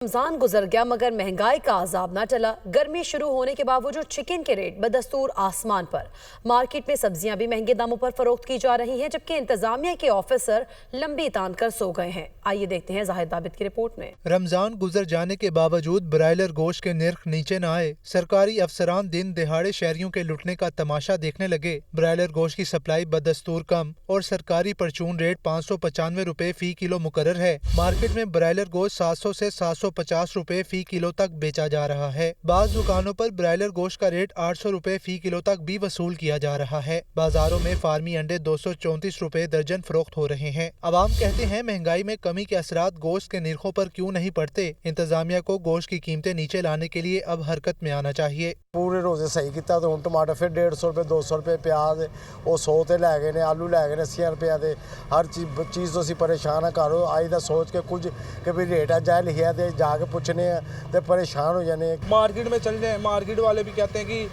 رمضان گزر گیا مگر مہنگائی کا عذاب نہ ٹلا۔ گرمی شروع ہونے کے باوجود چکن کے ریٹ بدستور آسمان پر۔ مارکیٹ میں سبزیاں بھی مہنگے داموں پر فروخت کی جا رہی ہیں، جبکہ انتظامیہ کے آفیسر لمبی تان کر سو گئے ہیں۔ آئیے دیکھتے ہیں زاہد عابد کی رپورٹ میں۔ رمضان گزر جانے کے باوجود برائلر گوشت کے نرخ نیچے نہ آئے۔ سرکاری افسران دن دہاڑے شہریوں کے لٹنے کا تماشا دیکھنے لگے۔ برائلر گوشت کی سپلائی بدستور کم اور سرکاری پرچون ریٹ 595 روپے فی کلو مقرر ہے۔ مارکیٹ میں برائلر گوشت 700 سے 750 روپے فی کلو تک بیچا جا رہا ہے۔ بعض دکانوں پر برائلر گوشت کا ریٹ 800 روپے فی کلو تک بھی وصول کیا جا رہا ہے۔ بازاروں میں فارمی انڈے 234 روپے درجن فروخت ہو رہے ہیں۔ عوام کہتے ہیں مہنگائی میں کمی کے اثرات گوشت کے نرخوں پر کیوں نہیں پڑتے۔ انتظامیہ کو گوشت کی قیمتیں نیچے لانے کے لیے اب حرکت میں آنا چاہیے۔ پورے روزے صحیح کیتا تو ہن ٹماٹر پھر 150 روپے 200 روپے پیاز وہ 100 تے لے گئے نے، آلو لے گئے نے 80 روپے دے۔ ہر چیز تو اسی پریشان ہے، گھروں آئی دا سوچ کے کچھ کہ بھی ریٹ جائے لکھیا تے جا کے پوچھنے تے پریشان ہو جانے۔ مارکیٹ میں چل جائیں، مارکیٹ والے بھی کہتے ہیں کہ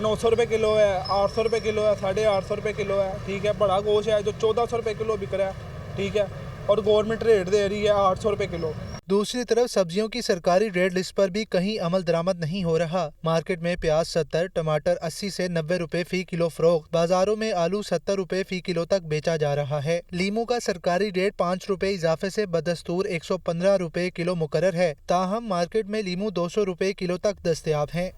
900 روپے کلو ہے، 800 روپے کلو ہے، 850 روپے کلو ہے، ٹھیک ہے۔ بڑا گوشت ہے جو 1400 روپے کلو بک رہا ہے، ٹھیک ہے، اور گورنمنٹ ریٹ دے رہی ہے 800 روپے کلو۔ دوسری طرف سبزیوں کی سرکاری ریٹ لسٹ پر بھی کہیں عمل درآمد نہیں ہو رہا۔ مارکیٹ میں پیاز 70، ٹماٹر 80 سے 90 روپے فی کلو فروخت۔ بازاروں میں آلو 70 روپے فی کلو تک بیچا جا رہا ہے۔ لیموں کا سرکاری ریٹ 5 روپے اضافے سے بدستور 115 روپے کلو مقرر ہے، تاہم مارکیٹ میں لیموں 200 روپے کلو تک دستیاب ہیں۔